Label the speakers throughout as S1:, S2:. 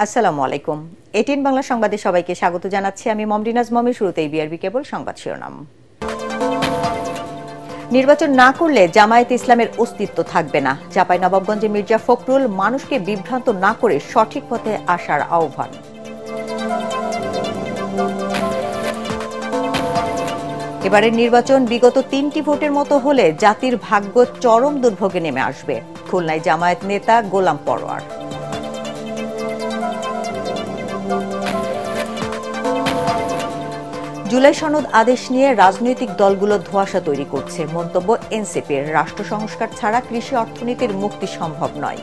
S1: আসসালামু আলাইকুম। এটিএন বাংলা সংবাদে সবাইকে স্বাগত জানাচ্ছি আমি মমরিনাজ মমি। শুরুতেই বিআরবি কেবল সংবাদ শিরোনাম। নির্বাচন না করলে জামায়াতে ইসলামের অস্তিত্ব থাকবে না। চাঁপাইনবাবগঞ্জে মির্জা ফখরুল মানুষকে বিভ্রান্ত না করে সঠিক পথে আসার আহ্বান। এবারের নির্বাচন বিগত 3টি ভোটের মতো হলে জাতির ভাগ্য চরম দুর্ভোগে নেমে আসবে। খুলনায় জামায়াত নেতা গোলাম পরোয়ার। জুলাই সনদ আদেশ নিয়ে রাজনৈতিক দলগুলো ধোঁয়াশা তৈরি করছে। মন্তব্য এনসিপির, রাষ্ট্র সংস্কার ছাড়া কৃষি অর্থনীতির মুক্তি সম্ভব নয়।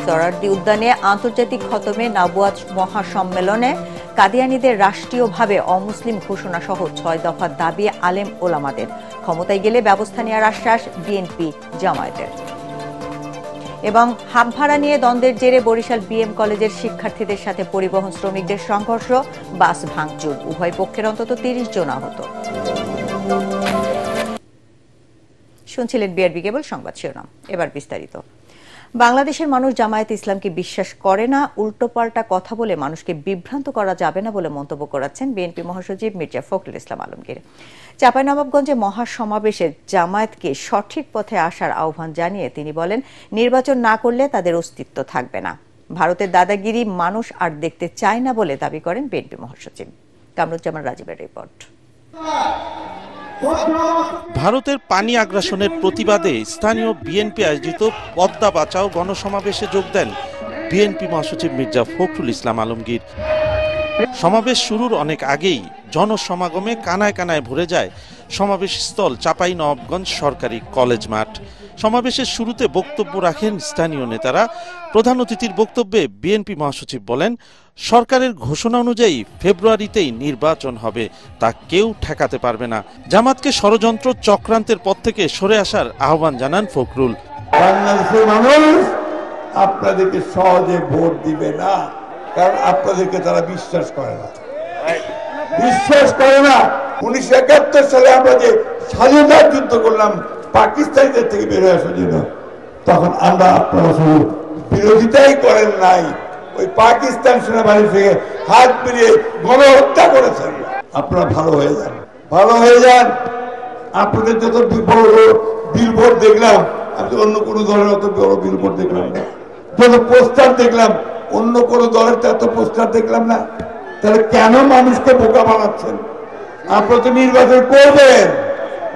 S1: সোহরাওয়ার্দী উদ্যানে আন্তর্জাতিক খতমে নবুয়াত মহাসম্মেলনে কাদিয়ানীদের রাষ্ট্রীয়ভাবে অমুসলিম ঘোষণা সহ 6 দফা দাবি আলেম ওলামাদের। ক্ষমতায় গেলে ব্যবস্থা নেওয়ার আশ্বাস বিএনপি জামায়াতের। এবং হাত ভাড়া নিয়ে দ্বন্দ্বের জেরে বরিশাল বিএম কলেজের শিক্ষার্থীদের সাথে পরিবহন শ্রমিকদের সংঘর্ষ, বাস ভাঙচুর, উভয় পক্ষের অন্তত 30 জন আহত। শুনছিলেন বিআরবি কেবল সংবাদ শিরোনাম। এবার বিস্তারিত। বাংলাদেশের মানুষ জামায়াতে ইসলামকে বিশ্বাস করে না, উল্টোপাল্টা কথা বলে মানুষকে বিভ্রান্ত করা যাবে না বলে মন্তব্য করেছেন বিএনপি মহাসচিব মির্জা ফখরুল ইসলাম আলমগীর। চাঁপাইনবাবগঞ্জে মহাসমাবেশে জামায়াতকে সঠিক পথে আসার আহ্বান জানিয়ে তিনি বলেন, নির্বাচন না করলে তাদের অস্তিত্ব থাকবে না। ভারতের দাদাগিরি মানুষ আর দেখতে চায় না বলে দাবি করেন বিএনপি মহাসচিব। কামরুজ্জামান রাজীবের রিপোর্ট।
S2: ভারতের পানি আগ্রাসনের প্রতিবাদে স্থানীয় বিএনপি আয়োজিত পদ্মা বাঁচাও গণসমাবেশে যোগ দেন বিএনপি মহাসচিব মির্জা ফখরুল ইসলাম আলমগীর। সমাবেশ শুরুর অনেক আগেই জনসমাগমে কানায় কানায় ভরে যায় সমাবেশ স্থল চাঁপাইনবাবগঞ্জ সরকারি কলেজ মাঠ। সমাবেশের শুরুতে বক্তব্য রাখেন স্থানীয় নেতারা। প্রধান অতিথির বক্তব্যে বিএনপি মহাসচিব বলেন, সরকারের ঘোষণা অনুযায়ী ফেব্রুয়ারিতেই নির্বাচন হবে, তা কেউ ঠেকাতে পারবে না। জামাতকে ষড়যন্ত্র চক্রান্তের পথ থেকে সরে আসার আহ্বান জানান ফখরুল।
S3: বাংলাদেশের মানুষ আপনাদেরকে সহজে ভোট দিবে না, কারণ আপনাদেরকে তারা বিশ্বাস করে না। 1971 সালে আমরা যে স্বাধীনতার যুদ্ধ করলাম পাকিস্তানিদের থেকে বের হয়ে আসার জন্য, তখন আমরা আপনারা শুধু বিরোধিতাই করেন নাই, ওই পাকিস্তান সেনাবাহিনী থেকে হাত মিলিয়ে গণহত্যা করেছেন। আপনারা ভালো হয়ে যান, ভালো হয়ে যান। আপনাদের যত বড় বিলবোর্ড দেখলাম, আমি অন্য কোনো দলের অত বড় বিলবোর্ড দেখলাম না। যত পোস্টার দেখলাম, অন্য কোনো দলের এত পোস্টার দেখলাম না। তাহলে কেন মানুষকে বোকা বানাচ্ছেন? আপনারা তো নির্বাচন করবেন,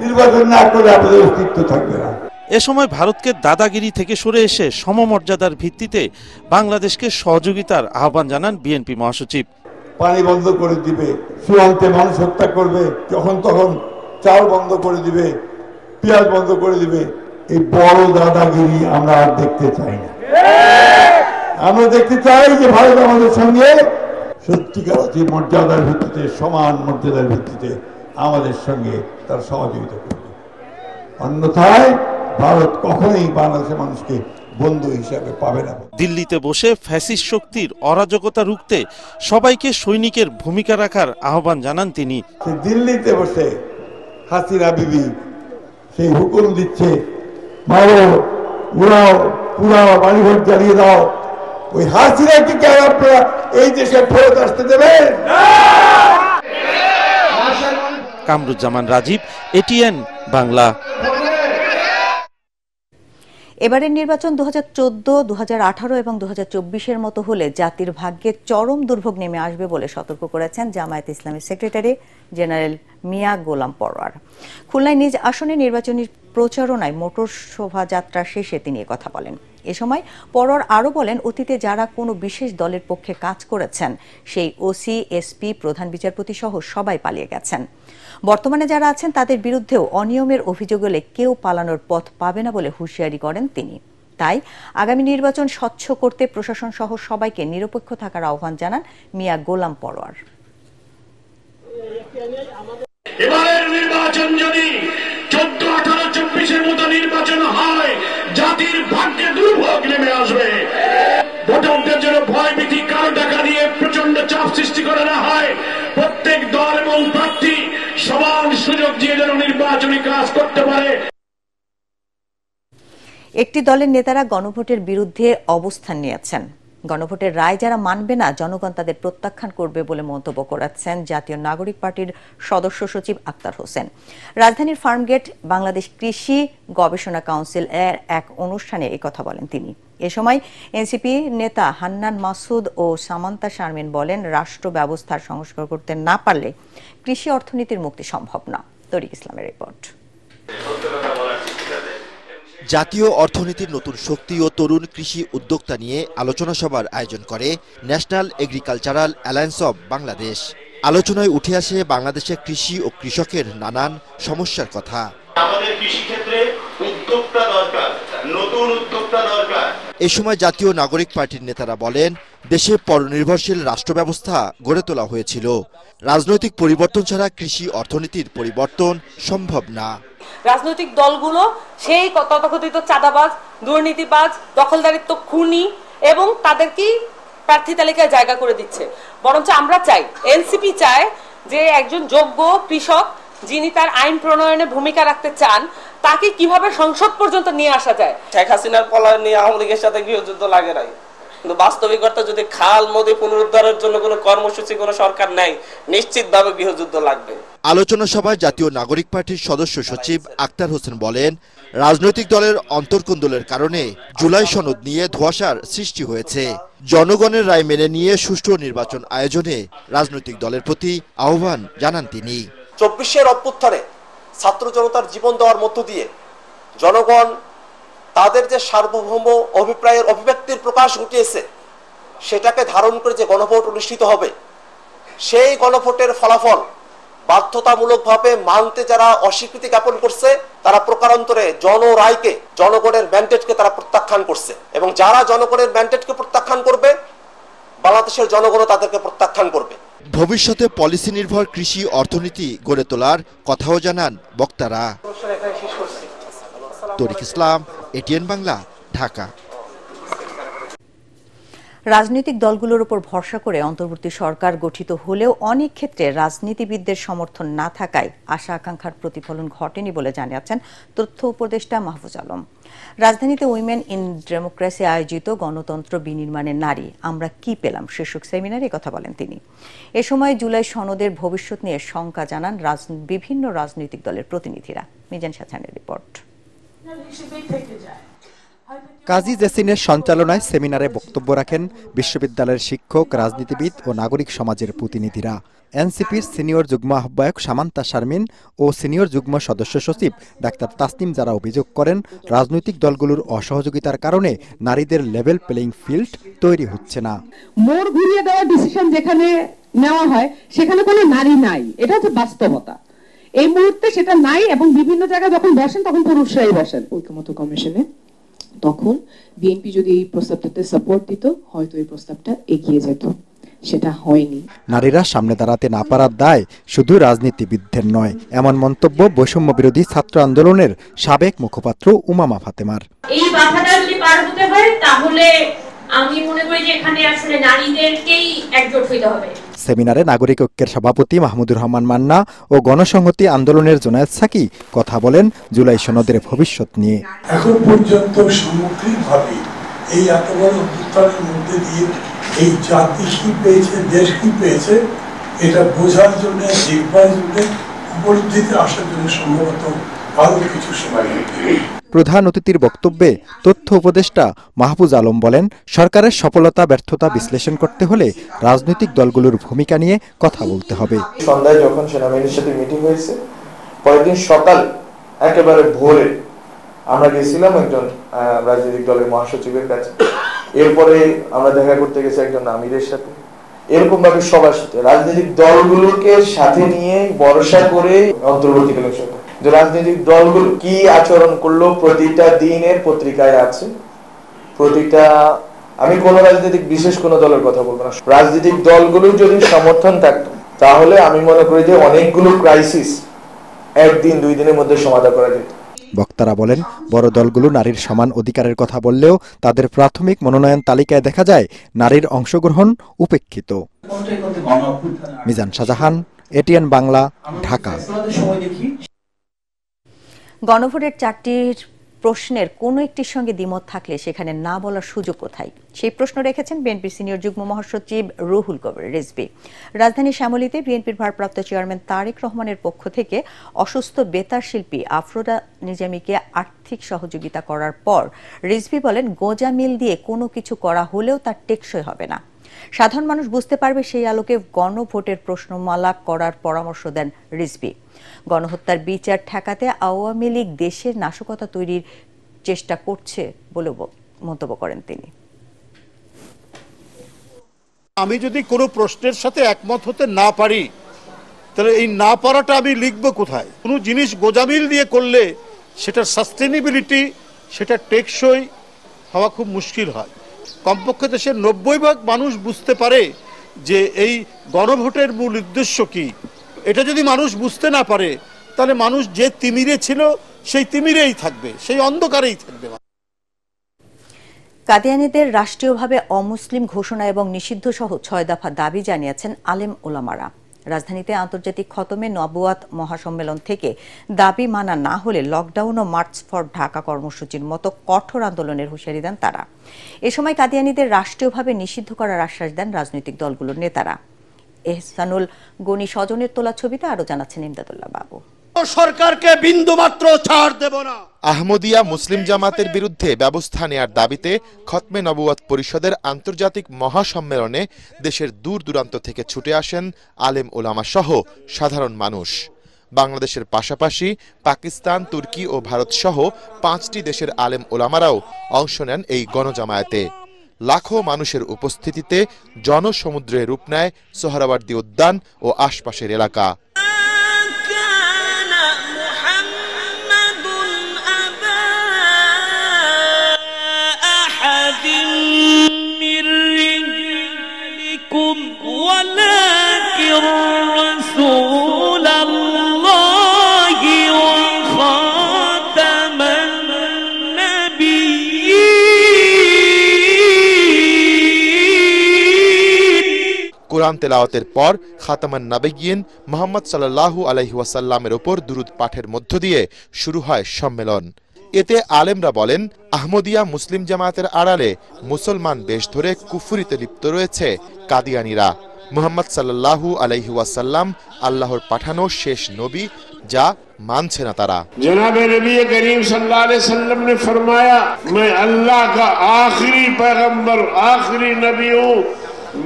S3: নির্বাচন না করলে আপনাদের অস্তিত্ব থাকবে না।
S2: এ সময় ভারতকে দাদাগিরি থেকে সরে এসে সমমর্যাদার ভিত্তিতে বাংলাদেশকে সহযোগিতার আহ্বান জানান বিএনপি মহাসচিব।
S3: পানি বন্ধ করে দিবে, সীমান্তে মানুষ হত্যা করবে, যখন তখন চাল বন্ধ করে দিবে, পেঁয়াজ বন্ধ করে দিবে। এই বড় দাদাগিরি আমরা আর দেখতে চাই না। আমরা দেখতে চাই যে ভারত আমাদের সঙ্গে সত্যিকার মর্যাদার ভিত্তিতে, সমান মর্যাদার ভিত্তিতে আমাদের সঙ্গে তার সহযোগিতা করবে। অন্যথায় ভারত কখনোই বাংলাদেশের মানুষকে বন্ধু হিসাবে পাবে না।
S2: দিল্লিতে বসে ফ্যাসিস্ট শক্তির অরাজকতা রুখতে সবাইকে সৈনিকের ভূমিকা রাখার আহ্বান জানান তিনি।
S3: দিল্লিতে বসে হাসিনা বিবি সেই হুকুম দিচ্ছে, মারো, উড়াও, পুরাও, বাড়িঘর জ্বালিয়ে দাও। ওই হাসিনাকে কেন আপনারা এই দেশে ফেরত আসতে দেবেন?
S2: কামরুজ্জামান রাজীব, এটিএন বাংলা।
S1: এবারের নির্বাচন 2014, 2018 এবং 2024-এর মতো হলে জাতির ভাগ্যে চরম দুর্ভোগ নেমে আসবে বলে সতর্ক করেছেন জামায়াতে ইসলামের সেক্রেটারি জেনারেল মিয়া গোলাম পরোয়ার। খুলনায় নিজ আসনে নির্বাচনী প্রচারণায় মোটর শোভাযাত্রা শেষে তিনি কথা বলেন। এ সময় পরোয়ার আরও বলেন, অতীতে যারা কোনো বিশেষ দলের পক্ষে কাজ করেছেন সেই ওসি, এসপি, প্রধান বিচারপতি সহ সবাই পালিয়ে গেছেন। বর্তমানে যারা আছেন তাদের বিরুদ্ধেও অনিয়মের অভিযোগ হলে কেউ পালানোর পথ পাবে না বলে হুঁশিয়ারি করেন তিনি। তাই আগামী নির্বাচন স্বচ্ছ করতে প্রশাসন সহ সবাইকে নিরপেক্ষ থাকার আহ্বান জানান মিয়া গোলাম পরোয়ার।
S4: এবারের নির্বাচন যদি 14, 18, 24-এর মতো নির্বাচন হয়, জাতির ভাগ্যে দুর্ভোগ নেমে আসবে। ভোটারদের জন্য ভয় ভীতি, কারো টাকা দিয়ে প্রচন্ড চাপ সৃষ্টি করে না হয়, প্রত্যেক দল এবং প্রার্থী সমান সুযোগ দিয়ে যেন নির্বাচনী কাজ করতে পারে।
S1: একটি দলের নেতারা গণভোটের বিরুদ্ধে অবস্থান নিয়েছেন। গণভোটের রায় যারা মানবে না, জনগণ তাদের প্রত্যাখ্যান করবে বলে মন্তব্য করেছেন জাতীয় নাগরিক পার্টির সদস্য সচিব আক্তার হোসেন। রাজধানীর ফার্মগেট বাংলাদেশ কৃষি গবেষণা কাউন্সিল এর এক অনুষ্ঠানে এই কথা বলেন তিনি। এ সময় এনসিপি নেতা হান্নান মাসুদ ও সামান্তা শারমিন বলেন, রাষ্ট্র ব্যবস্থার সংস্কার করতে না পারলে কৃষি অর্থনীতির মুক্তি সম্ভব না। তরিক ইসলামের রিপোর্ট।
S5: জাতীয় অর্থনীতির নতুন শক্তি ও তরুণ কৃষি উদ্যোক্তা নিয়ে আলোচনা সভার আয়োজন করে national agricultural alliance of Bangladesh. আলোচনায় উঠে আসে বাংলাদেশের কৃষি ও কৃষকের নানান সমস্যার কথা।
S6: আমাদের কৃষি ক্ষেত্রে উদ্যোক্তা দরকার, নতুন উদ্যোক্তা দরকার।
S5: এ সময় জাতীয় নাগরিক পার্টির নেতারা বলেন, দেশে পরনির্ভরশীল রাষ্ট্র ব্যবস্থা গড়ে তোলা হয়েছিল। রাজনৈতিক পরিবর্তন ছাড়া কৃষি অর্থনীতির পরিবর্তন সম্ভব না।
S7: রাজনৈতিক দলগুলো সেই তথাকথিত চাঁদাবাজ, দুর্নীতিবাজ, দখলদারিত্ব, খুনি এবং তাদেরকে প্রার্থী তালিকায় জায়গা করে দিচ্ছে। বরঞ্চ আমরা চাই, এনসিপি চায় যে একজন যোগ্য কৃষক যিনি তার আইন প্রণয়নে ভূমিকা রাখতে চান, তাকে কিভাবে সংসদ পর্যন্ত নিয়ে আসা যায়।
S8: শেখ হাসিনার পলায়ন নিয়ে আওয়ামী লীগের সাথে গৃহযুদ্ধ লাগে নাই, কিন্তু বাস্তবিকতা যদি খাল নদী পুনরুদ্ধারের জন্য কোনো কর্মসূচি কোনো সরকার নেয়, নিশ্চিতভাবে গৃহযুদ্ধ লাগবে।
S5: আলোচনা সভায় জাতীয় নাগরিক পার্টির সদস্য সচিব আক্তার হোসেন বলেন, রাজনৈতিক দলের অন্তর্কোন্দলের কারণে জুলাই সনদ নিয়ে ধোঁয়াশার সৃষ্টি হয়েছে। জনগণের রায় মেনে নিয়ে সুষ্ঠু নির্বাচন আয়োজনে রাজনৈতিক দলের প্রতি আহ্বান জানান তিনি।
S9: 24-এর অভ্যুত্থানে ছাত্র জনতার জীবন দেওয়ার মধ্য দিয়ে জনগণ তাদের যে সার্বভৌম অভিপ্রায়ের অভিব্যক্তির প্রকাশ ঘটিয়েছে, সেটাকে ধারণ করে যে গণভোট অনুষ্ঠিত হবে, সেই গণভোটের ফলাফল বাধ্যতামূলকভাবে মানতে যারা অস্বীকৃতি জ্ঞাপন করছে, তারা প্রকারান্তরে জনরায়কে, জনগণের ম্যান্ডেটকে তারা প্রত্যাখ্যান করছে। এবং যারা জনগণের ম্যান্ডেটকে প্রত্যাখ্যান করবে, বাংলাদেশের জনগণও তাদেরকে প্রত্যাখ্যান করবে।
S5: ভবিষ্যতে পলিসি নির্ভর কৃষি অর্থনীতি গড়ে তোলার কথাও জানান বক্তারা। তরিক ইসলাম, এটিএন বাংলা, ঢাকা।
S1: রাজনৈতিক দলগুলোর উপর ভরসা করে অন্তর্বর্তী সরকার গঠিত হলেও অনেক ক্ষেত্রে রাজনীতিবিদদের সমর্থন না থাকায় আশা আকাঙ্ক্ষার প্রতিফলন ঘটেনি বলে জানিয়েছেন তথ্য উপদেষ্টা মাহফুজ আলম। রাজধানীতে উইমেন ইন ডেমোক্রেসি আয়োজিত গণতন্ত্র বিনির্মাণের নারী আমরা কি পেলাম শীর্ষক সেমিনারে কথা বলেন তিনি। এ সময় জুলাই সনদের ভবিষ্যৎ নিয়ে শঙ্কা জানান বিভিন্ন রাজনৈতিক দলের প্রতিনিধিরা। মিজান সাছানের রিপোর্ট।
S10: কাজী জেসিনের সঞ্চালনায় সেমিনারে বক্তব্য রাখেন বিশ্ববিদ্যালয়ের শিক্ষক, রাজনীতিবিদ ও নাগরিক সমাজের প্রতিনিধিরা। এনসিপির সিনিয়র যুগ্ম আহ্বায়ক সামান্তা শারমিন ও সিনিয়র যুগ্ম সদস্য সচিব ডাক্তার তাসনিম যারা অভিযোগ করেন, রাজনৈতিক দলগুলোর অসহযোগিতার কারণে নারীদের লেভেল প্লেইং ফিল্ড তৈরি হচ্ছে না।
S11: মোড় ঘুরিয়ে দেওয়ার ডিসিশন যেখানে নেওয়া হয় সেখানে কোনো নারী নাই, এটা হচ্ছে বাস্তবতা। এই মুহূর্তে সেটা নাই এবং বিভিন্ন জায়গায় যখন বসেন তখন পুরুষরাই বসেন। ঐক্যমত্য কমিশনে তখন বিএনপি যদি এই প্রস্তাবটাতে সাপোর্ট দিত, হয়তো এই প্রস্তাবটা এগিয়ে যেত, সেটা হয়নি।
S10: নারীরা সামনে দাঁড়াতে না পারার দায় শুধু রাজনীতিবিদদের নয়, এমন মন্তব্য বৈষম্য বিরোধী ছাত্র আন্দোলনের সাবেক মুখপাত্র উমামা ফাতেমার।
S12: এই বাধাটা যদি পার হতে হয় তাহলে আমি মনে করি যে এখানে আসলে নারীদেরকেই একজোট হইতে হবে।
S10: সেমিনারে নাগরিক ঐক্যের সভাপতি মাহমুদুর রহমান মান্না ও গণসংহতি আন্দোলনের জোনায়েদ সাকি কথা বলেন জুলাই সনদের ভবিষ্যৎ নিয়ে।
S13: এখন পর্যন্ত সামগ্রিকভাবে এই এত বড় অভ্যুত্থানের মধ্যে দিয়ে এই জাতি কি পেয়েছে, দেশ কি পেয়েছে, এটা বোঝার জন্য, দেখবার জন্য, উপলব্ধিতে আসার জন্য সম্ভবত আরো কিছু সময় লাগবে।
S10: প্রধান অতিথির বক্তব্যে তথ্য উপদেষ্টা মাহফুজ আলম বলেন, সরকারের সফলতা ব্যর্থতা বিশ্লেষণ করতে হলে রাজনৈতিক দলগুলোর ভূমিকা নিয়ে কথা বলতে হবে।
S9: সন্ধ্যায় যখন সেনাবাহিনীর সাথে মিটিং হয়েছে, পরের দিন সকাল একেবারে ভোরে আমরা গেছিলাম একজন রাজনৈতিক দলের মহাসচিবের কাছে, এরপরে আমরা দেখা করতে গেছি একজন আমিরের সাথে। এরকম ভাবে সবার সাথে রাজনৈতিক দলগুলোকে সাথে নিয়ে ভরসা করে অন্তর্বর্তীকালীন সরকার যে রাজনৈতিক দলগুলো কি আচরণ করলো প্রতিটা দিনের পত্রিকায় আছে। প্রতিটা, আমি কোন রাজনৈতিক বিশেষ কোন দলের কথা বলবো না, রাজনৈতিক দলগুলো যদি সমর্থন থাকতো তাহলে আমি মনে করি যে অনেকগুলো ক্রাইসিস একদিন দুই দিনের মধ্যে সমাধান করা যেত।
S10: বক্তারা বলেন, বড় দলগুলো নারীর সমান অধিকারের কথা বললেও তাদের প্রাথমিক মনোনয়ন তালিকায় দেখা যায় নারীর অংশগ্রহণ উপেক্ষিত। মিজান শাহজাহান, এটিএন বাংলা, ঢাকা।
S1: গণভোটের 4টির প্রশ্নের কোনো একটির সঙ্গে দ্বিমত থাকলে সেখানে না বলার সুযোগ কোথায়? সেই প্রশ্ন রেখেছেন বিএনপির সিনিয়র যুগ্ম মহাসচিব রুহুল কবির রিজভী। রাজধানী শ্যামলীতে বিএনপির ভারপ্রাপ্ত চেয়ারম্যান তারেক রহমানের পক্ষ থেকে অসুস্থ বেতার শিল্পী আফরোজা নিজামীকে আর্থিক সহযোগিতা করার পর রিজভী বলেন, গোঁজা মিল দিয়ে কোনো কিছু করা হলেও তার টেকসই হবে না। সাধারণ মানুষ বুঝতে পারবে সেই আলোকে গণভোটের প্রশ্নমালা করার পরামর্শ দেন রিজভী। গণহত্যার বিচার ঠেকাতে আওয়ামী লীগ দেশের নাশকতা তৈরির চেষ্টা করছে বলে মন্তব্য করেন তিনি।
S14: আমি যদি কোনো প্রশ্নের সাথে একমত হতে না পারি, তাহলে এই না পারাটা আমি লিখব কোথায়? কোনো জিনিস গোজামিল দিয়ে করলে সেটার সাস্টেনেবিলিটি, সেটা টেকসই হওয়া খুব মুশকিল হয়। কমপক্ষে দেশের 90% মানুষ বুঝতে পারে যে এই গণভোটের মূল উদ্দেশ্য কি। এটা যদি মানুষ বুঝতে না পারে, তাহলে মানুষ যে তিমিরে ছিল সেই তিমিরেই থাকবে, সেই অন্ধকারেই থাকবে।
S1: কাদিয়ানীদের রাষ্ট্রীয়ভাবে অমুসলিম ঘোষণা এবং নিষিদ্ধ সহ 6 দফা দাবি জানিয়েছেন আলেম ওলামারা। রাজধানীতে আন্তর্জাতিক খতমে নবুয়াত মহাসম্মেলন থেকে দাবি মানা না হলে লকডাউন ও মার্চ ফর ঢাকা কর্মসূচির মতো কঠোর আন্দোলনের হুঁশিয়ারি দেন তারা। এ সময় কাদিয়ানীদের রাষ্ট্রীয়ভাবে নিষিদ্ধ করার আশ্বাস দেন রাজনৈতিক দলগুলোর নেতারা। এহসানুল গনি স্বজনের তোলা ছবিতে আরো জানাচ্ছেন ইমদাদুল্লাহ বাবু।
S14: সরকারকে বিন্দুমাত্র ছাড় দেব না।
S5: আহমদিয়া মুসলিম জামাতের বিরুদ্ধে ব্যবস্থা নেয়ার দাবিতে খতমে নবুয়াত পরিষদের আন্তর্জাতিক মহাসম্মেলনে দেশের দূর দূরান্ত থেকে ছুটে আসেন আলেম ওলামা সহ সাধারণ মানুষ। বাংলাদেশের পাশাপাশি পাকিস্তান, তুর্কি ও ভারত সহ 5টি দেশের আলেম ওলামারাও অংশ নেন এই গণজামায়াতে। লাখো মানুষের উপস্থিতিতে জনসমুদ্রে রূপ নেয় সোহরাওয়ার্দী উদ্যান ও আশপাশের এলাকা। কোরআন তেলাওয়াতের পর খাতামান নাবিয়্যিন মুহাম্মদ সাল্লাল্লাহু আলাইহি ওয়াসাল্লামের উপর দুরূদ পাঠের মধ্য দিয়ে শুরু হয় সম্মেলন। এতে আলেমরা বলেন, আহমদিয়া মুসলিম জামায়াতের আড়ালে মুসলমান বেশ ধরে কুফরিতে লিপ্ত রয়েছে কাদিয়ানীরা। মুহাম্মদ সাল্লাল্লাহু আলাইহি ওয়াসাল্লাম আল্লাহর পাঠানো শেষ নবী, যা মানছে না তারা।
S4: জনাবে নবী করিম সাল্লাল্লাহু আলাইহি ওয়াসাল্লাম ने फरमाया, मैं अल्लाह का आखिरी पैगंबर, आखिरी नबी हूं,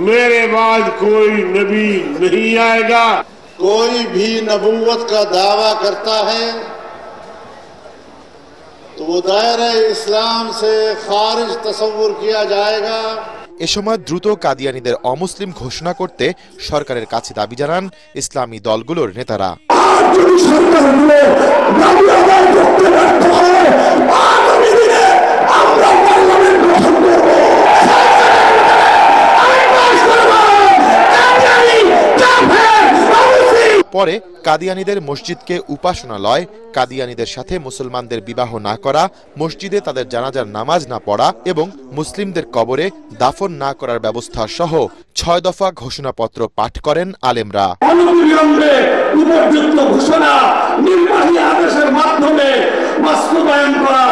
S4: मेरे बाद कोई नबी नहीं आएगा।
S15: कोई भी नबूवत का दावा करता है तो वो दायरा इस्लाम से खारिज तस्वुर किया जाएगा।
S5: এ সময় দ্রুত কাদিয়ানীদের অমুসলিম ঘোষণা করতে সরকারের কাছে দাবি জানান ইসলামী দলগুলোর নেতারা। পরে কাদিয়ানীদের মসজিদকে উপাসনালয়, কাদিয়ানীদের সাথে মুসলমানদের বিবাহ না করা, মসজিদে তাদের জানাজার নামাজ না পড়া এবং মুসলিমদের কবরে দাফন না করার ব্যবস্থা সহ 6 দফা ঘোষণাপত্র পাঠ করেন আলেমরা।
S4: অনবিলম্বে উপযুক্ত ঘোষণা নির্বাহী আদেশের মাধ্যমে বাস্তবায়ন করা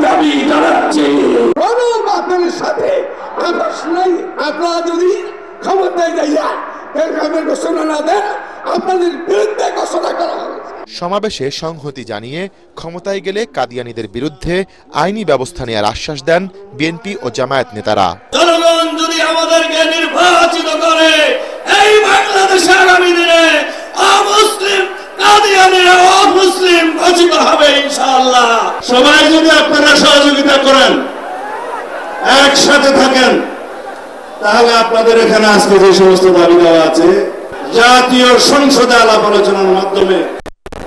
S4: দাবি জানাচ্ছি।
S3: আপনাদের সাথে আপনারা যদি ক্ষমতায় যাইয়া ঘোষণা না দেন, আপনাদের বিরুদ্ধে ঘোষণা করা হবে।
S5: সমাবেশে সংহতি জানিয়ে ক্ষমতায় গেলে কাদিয়ানীদের বিরুদ্ধে আইনি ব্যবস্থা নেওয়ার আশ্বাস দেন বিএনপি ও জামায়াত নেতারা।
S4: জনগণ যদি আমাদেরকে নির্বাচিত করে, এই বাংলাদেশে আগামী দিনে অমুসলিম কাদিয়ানীরা অমুসলিম ঘোষিত হবে ইনশাআল্লাহ। সবাই যদি আপনারা সহযোগিতা করেন, একসাথে থাকেন, তাহলে আপনাদের এখানে আজকে যে সমস্ত দাবি দেওয়া আছে জাতীয় সংসদে আলাপ আলোচনার মাধ্যমে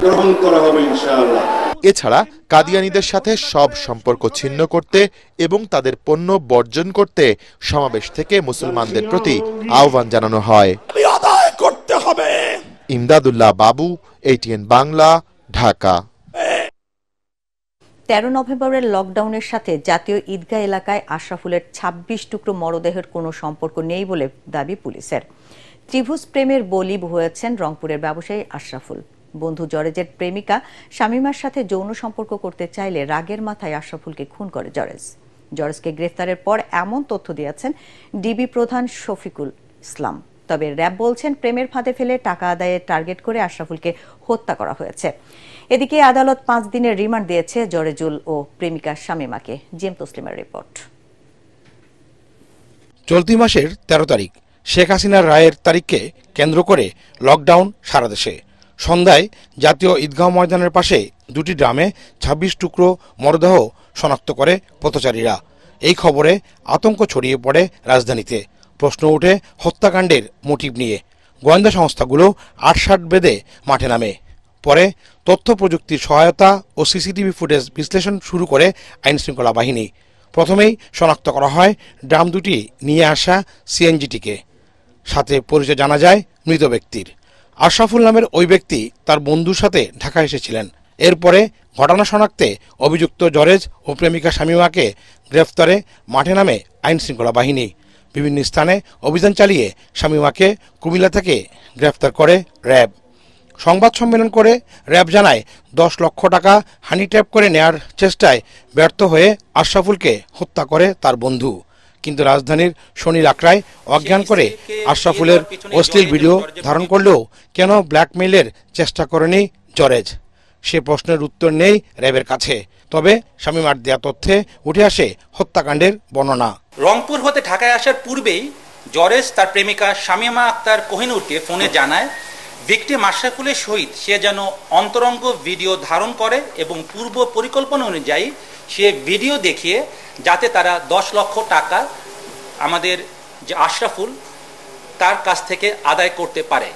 S4: গ্রহণ করা হবে ইনশাআল্লাহ।
S5: এছাড়া কাদিয়ানীদের সাথে সব সম্পর্ক ছিন্ন করতে এবং তাদের পণ্য বর্জন করতে সমাবেশ থেকে মুসলমানদের প্রতি আহ্বান জানানো হয়।
S4: আদায় করতে হবে।
S5: ইমদাদুল্লাহ বাবু, ATN বাংলা, ঢাকা।
S1: 13 নভেম্বরের লকডাউনের সাথে জাতীয় ঈদগাহ এলাকায় আশরাফুলের 26 টুকরো মরদেহের কোনো সম্পর্ক নেই বলে দাবি পুলিশের। ত্রিভুজ প্রেমের বলি হয়েছেন রংপুরের ব্যবসায়ী আশরাফুল। বন্ধু জরেজের প্রেমিকা শামীমার সাথে যৌন সম্পর্ক করতে চাইলে রাগের মাথায় আশরাফুলকে খুন করে জরেজকে গ্রেফতারের পর এমন তথ্য দিয়েছেন ডিবি প্রধান শফিকুল ইসলাম। তবে র্যাব বলছেন প্রেমের ফাঁদে ফেলে টাকা আদায়ের টার্গেট করে আশরাফুলকে হত্যা করা হয়েছে। এদিকে আদালত 5 দিনের রিমান্ড দিয়েছে জরেজুল ও প্রেমিকা শামীমাকে। GM তসলিমার report.
S16: চলতি মাসের 13 তারিখ শেখ হাসিনার রায়ের তারিখকে কেন্দ্র করে লকডাউন সারা দেশে। সন্ধ্যায় জাতীয় ঈদগাহ ময়দানের পাশে 2টি ড্রামে 26 টুকরো মরদেহ শনাক্ত করে পথচারীরা। এই খবরে আতঙ্ক ছড়িয়ে পড়ে রাজধানীতে। প্রশ্ন ওঠে হত্যাকাণ্ডের মোটিভ নিয়ে। গোয়েন্দা সংস্থাগুলো 8-7 বেঁধে মাঠে নামে। পরে তথ্য প্রযুক্তির সহায়তা ও সিসিটিভি ফুটেজ বিশ্লেষণ শুরু করে আইনশৃঙ্খলা বাহিনী। প্রথমেই শনাক্ত করা হয় ড্রাম দুটি নিয়ে আসা সিএনজিটিকে। সাথে পরিচয় জানা যায় মৃত ব্যক্তির। আশরাফুল নামের ওই ব্যক্তি তার বন্ধুর সাথে ঢাকা এসেছিলেন। এরপরে ঘটনা শনাক্তে অভিযুক্ত জরেজ ও প্রেমিকা শামীমাকে গ্রেফতারে মাঠে নামে আইনশৃঙ্খলা বাহিনী। বিভিন্ন স্থানে অভিযান চালিয়ে শামীমাকে কুমিল্লা থেকে গ্রেফতার করে র্যাব। সংবাদ সম্মেলন করে র্যাব জানায় 10 লক্ষ টাকা হানি ট্র্যাপ করে নেয়ার চেষ্টায় ব্যর্থ হয়ে আশরাফুলকে হত্যা করে তার বন্ধু। কিন্তু রাজধানীর শনির আখড়ায় অজ্ঞান করে আশরাফুলের অশ্লীল ভিডিও ধারণ করলেও কেন ব্ল্যাকমেইলের চেষ্টা করেনি জরেজ? সে প্রশ্নের উত্তর নেই র্যাবের কাছে। তবে শামীমার দেয়া তথ্যে উঠে আসে হত্যাকাণ্ডের বর্ণনা।
S17: রংপুর হতে ঢাকায় আসার পূর্বেই জরেজ তার প্রেমিকা শামীমা আক্তার কোহিনুরকে ফোনে জানায় ভিকটিম আশরাফুলের সহিত সে যেন অন্তরঙ্গ ভিডিও ধারণ করে এবং পূর্ব পরিকল্পনা অনুযায়ী সে ভিডিও দেখিয়ে যাতে তারা 10 লক্ষ টাকা আমাদের যে আশরাফুল তার কাছ থেকে আদায় করতে পারে।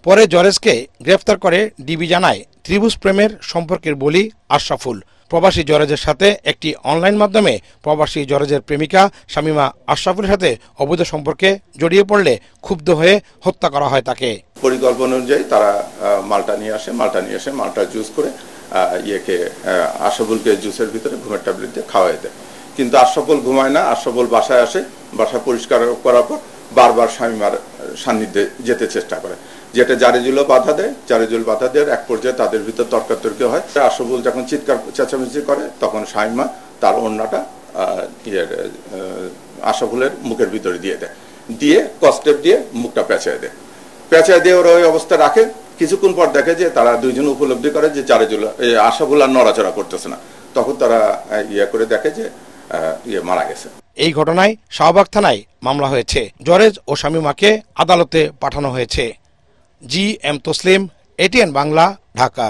S16: পরে জরেজকে গ্রেফতার করে ডিবি জানায় ত্রিভুজ প্রেমের সম্পর্কের বলি আশরাফুল। প্রবাসী জরেজের সাথে একটি অনলাইন মাধ্যমে প্রবাসী জরেজের প্রেমিকা শামীমা আশরাফুলের সাথে অবৈধ সম্পর্কে জড়িয়ে পড়লে ক্ষুব্ধ হয়ে হত্যা করা হয় তাকে।
S18: পরিকল্পনা অনুযায়ী তারা মালটা নিয়ে আসে, মালটা জুস করে আশরাফুলকে জুসের ভিতরে ঘুমের ট্যাবলেট দিয়ে খাওয়াই দেয়। কিন্তু আশরাফুল ঘুমায় না। আশরাফুল বাসায় আসে, বাসা পরিষ্কার করার পর বারবার শামীমার সান্নিধ্যে যেতে চেষ্টা করে, যেটা জারেজুলও বাধা দেয়। জারেজুল বাধা দেওয়ার এক পর্যায়ে তাদের ভিতর তর্কাতর্কি হয়। আশরাফুল যখন চিৎকার চেঁচামেচি করে তখন শামীমা তার ওড়নাটা আশরাফুলের মুখের ভিতরে দিয়ে কস্টেপ দিয়ে মুখটা পেঁচায় দিয়ে ওরা ওই অবস্থা রাখে। কিছুক্ষণ পর দেখে যে তারা দুইজন উপলব্ধি করে যে জারেজুল আশরাফুল আর নড়াচড়া করতেছে না। তখন তারা করে দেখে যে মারা গেছে।
S16: এই ঘটনায় শাহবাগ থানায় মামলা হয়েছে। জরেজ ও শামীমাকে আদালতে পাঠানো হয়েছে। GM Taslim, ATN Bangla, Dhaka.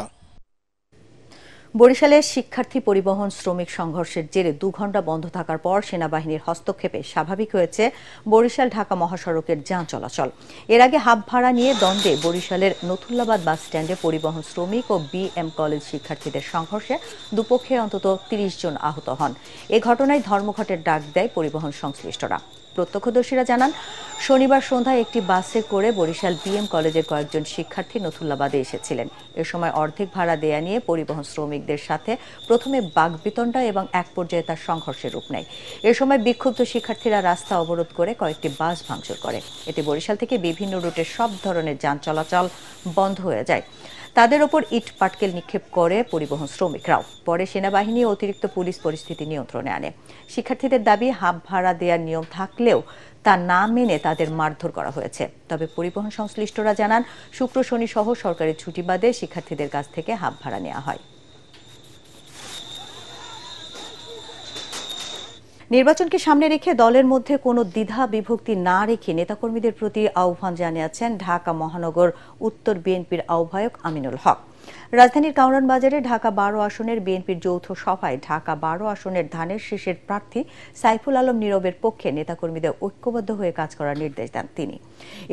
S1: বরিশালের শিক্ষার্থী পরিবহন শ্রমিক সংঘর্ষের জেরে 2 ঘণ্টা বন্ধ থাকার পর সেনাবাহিনীর হস্তক্ষেপে স্বাভাবিক হয়েছে বরিশাল ঢাকা মহাসড়কের যান চলাচল। এর আগে হাফ ভাড়া নিয়ে দ্বন্দ্বে বরিশালের নথুল্লাবাদ বাস স্ট্যান্ডে পরিবহন শ্রমিক ও বিএম কলেজ শিক্ষার্থীদের সংঘর্ষে দুপক্ষে অন্তত 30 জন আহত হন। এ ঘটনায় ধর্মঘটের ডাক দেয় পরিবহন সংশ্লিষ্টরা। প্রত্যক্ষদর্শীরা জানান, শনিবার সন্ধ্যায় একটি বাসে করে বরিশাল বিএম কলেজের কয়েকজন শিক্ষার্থী নথুল্লাবাদে এসেছিলেন। এ সময় অর্ধেক ভাড়া দেয়া নিয়ে পরিবহন শ্রমিকদের সাথে প্রথমে বাকবিতণ্ডা এবং এক পর্যায়ে তার সংঘর্ষের রূপ নেয়। এ সময় বিক্ষুব্ধ শিক্ষার্থীরা রাস্তা অবরোধ করে কয়েকটি বাস ভাঙচুর করে। এতে বরিশাল থেকে বিভিন্ন রুটে সব ধরনের যান চলাচল বন্ধ হয়ে যায়। তাদের ওপর ইট পাটকেল নিক্ষেপ করে পরিবহন শ্রমিকরাও। পরে সেনাবাহিনী অতিরিক্ত পুলিশ পরিস্থিতি নিয়ন্ত্রণে আনে। শিক্ষার্থীদের দাবি, হাফ ভাড়া দেওয়ার নিয়ম থাকলেও তা না মেনে তাদের মারধর করা হয়েছে। তবে পরিবহন সংশ্লিষ্টরা জানান, শুক্র শনি সহ সরকারি ছুটি বাদে শিক্ষার্থীদের কাছ থেকে হাফ ভাড়া নেওয়া হয়। নির্বাচনকে সামনে রেখে দলের মধ্যে কোনো দ্বিধা বিভক্তি না রেখে নেতাকর্মীদের প্রতি আহ্বান জানিয়েছেন ঢাকা মহানগর উত্তর বিএনপির আহ্বায়ক আমিনুল হক। রাজধানীর কাউরান বাজারে ঢাকা 12 আসনের বিএনপির যৌথ সভায় ঢাকা 12 আসনের ধানের শীষের প্রার্থী সাইফুল আলম নীরবের পক্ষে নেতাকর্মীদের ঐক্যবদ্ধ হয়ে কাজ করার নির্দেশ দেন তিনি।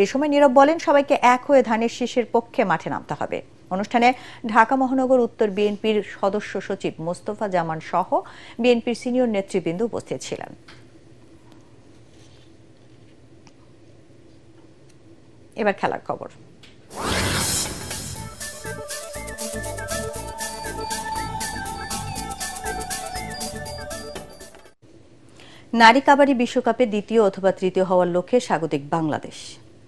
S1: এ সময় নীরব বলেন, সবাইকে এক হয়ে ধানের শীষের পক্ষে মাঠে নামতে হবে। অনুষ্ঠানে ঢাকা মহানগর উত্তর বিএনপির সদস্য সচিব মোস্তফা জামান সহ বিএনপির সিনিয়র নেতৃবৃন্দ উপস্থিত ছিলেন। এবার খেলার খবর। নারী কাবাডি বিশ্বকাপে দ্বিতীয় অথবা তৃতীয় হওয়ার লক্ষ্যে স্বাগতিক বাংলাদেশ।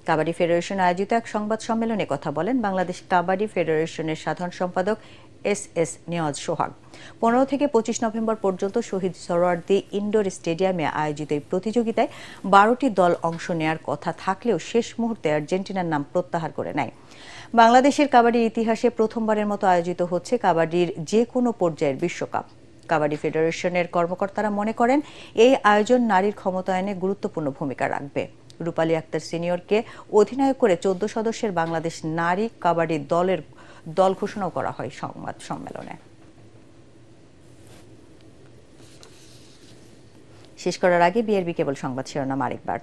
S1: কাবাডি ফেডারেশন আয়োজিত এক সংবাদ সম্মেলনে কথা বলেন বাংলাদেশ কাবাডি ফেডারেশনের সাধারণ সম্পাদক এস নিয়াজ সোহাগ। 15 থেকে 25 নভেম্বর পর্যন্ত শহীদ সোহরাওয়ার্দী ইনডোর স্টেডিয়ামে আয়োজিত এই প্রতিযোগিতায় 12টি দল অংশ নেয়ার কথা থাকলেও শেষ মুহূর্তে আর্জেন্টিনার নাম প্রত্যাহার করে নেয়। বাংলাদেশের কাবাডির ইতিহাসে প্রথমবারের মতো আয়োজিত হচ্ছে কাবাডির যে কোনো পর্যায়ের বিশ্বকাপ। কাবাডি ফেডারেশনের কর্মকর্তারা মনে করেন এই আয়োজন নারীর ক্ষমতায়নে গুরুত্বপূর্ণ ভূমিকা রাখবে। রূপালী আক্তার সিনিয়রকে অধিনায়ক করে 14 সদস্যের বাংলাদেশ নারী কাবাডি দল ঘোষণাও করা হয় সংবাদ সম্মেলনে। শেষ করার আগে বিআরবি কেবল সংবাদ শিরোনাম আরেকবার।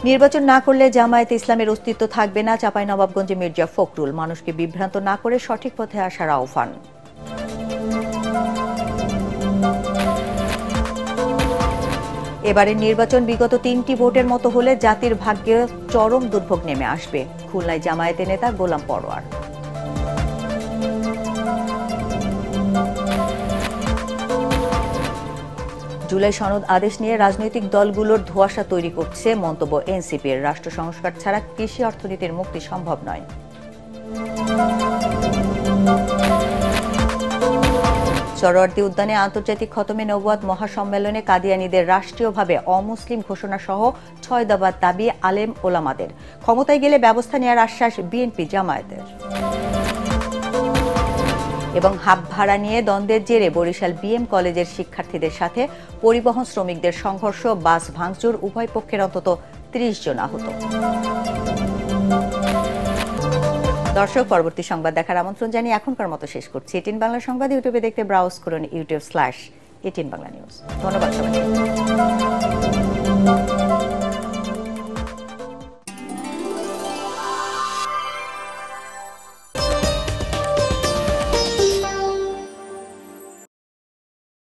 S1: নির্বাচন না করলে জামায়াতে ইসলামের অস্তিত্ব থাকবে না, চাঁপাইনবাবগঞ্জে মির্জা ফখরুল। মানুষকে বিভ্রান্ত না করে সঠিক পথে আসার আহ্বান। এবারের নির্বাচন বিগত 3টি ভোটের মতো হলে জাতির ভাগ্যে চরম দুর্ভোগ নেমে আসবে, খুলনায় জামায়াতের নেতা গোলাম পরোয়ার। জুলাই সনদ আদেশ নিয়ে রাজনৈতিক দলগুলোর ধোঁয়াশা তৈরি করছে মন্তব্য এনসিপির। রাষ্ট্র সংস্কার ছাড়া কৃষি অর্থনীতির মুক্তি সম্ভব নয়। সোহরাওয়ার্দী উদ্যানে আন্তর্জাতিক খতমে নবুয়াত মহাসম্মেলনে কাদিয়ানীদের রাষ্ট্রীয়ভাবে অমুসলিম ঘোষণা সহ 6 দফা দাবি আলেম ওলামাদের। ক্ষমতায় গেলে ব্যবস্থা নেওয়ার আশ্বাস বিএনপি জামায়াতের। এবং হাব ভাড়া নিয়ে দ্বন্দ্বের জেরে বরিশাল বিএম কলেজের শিক্ষার্থীদের সাথে পরিবহন শ্রমিকদের সংঘর্ষ, বাস ভাঙচুর, উভয় পক্ষের অন্তত 30 জন আহত। দর্শক, পরবর্তী সংবাদ দেখার আমন্ত্রণ জানিয়ে এখনকার মতো শেষ করছি। 18 বাংলা সংবাদ ইউটিউবে দেখতে ব্রাউজ করুন youtube/18 বাংলা নিউজ। ধন্যবাদ সবাইকে।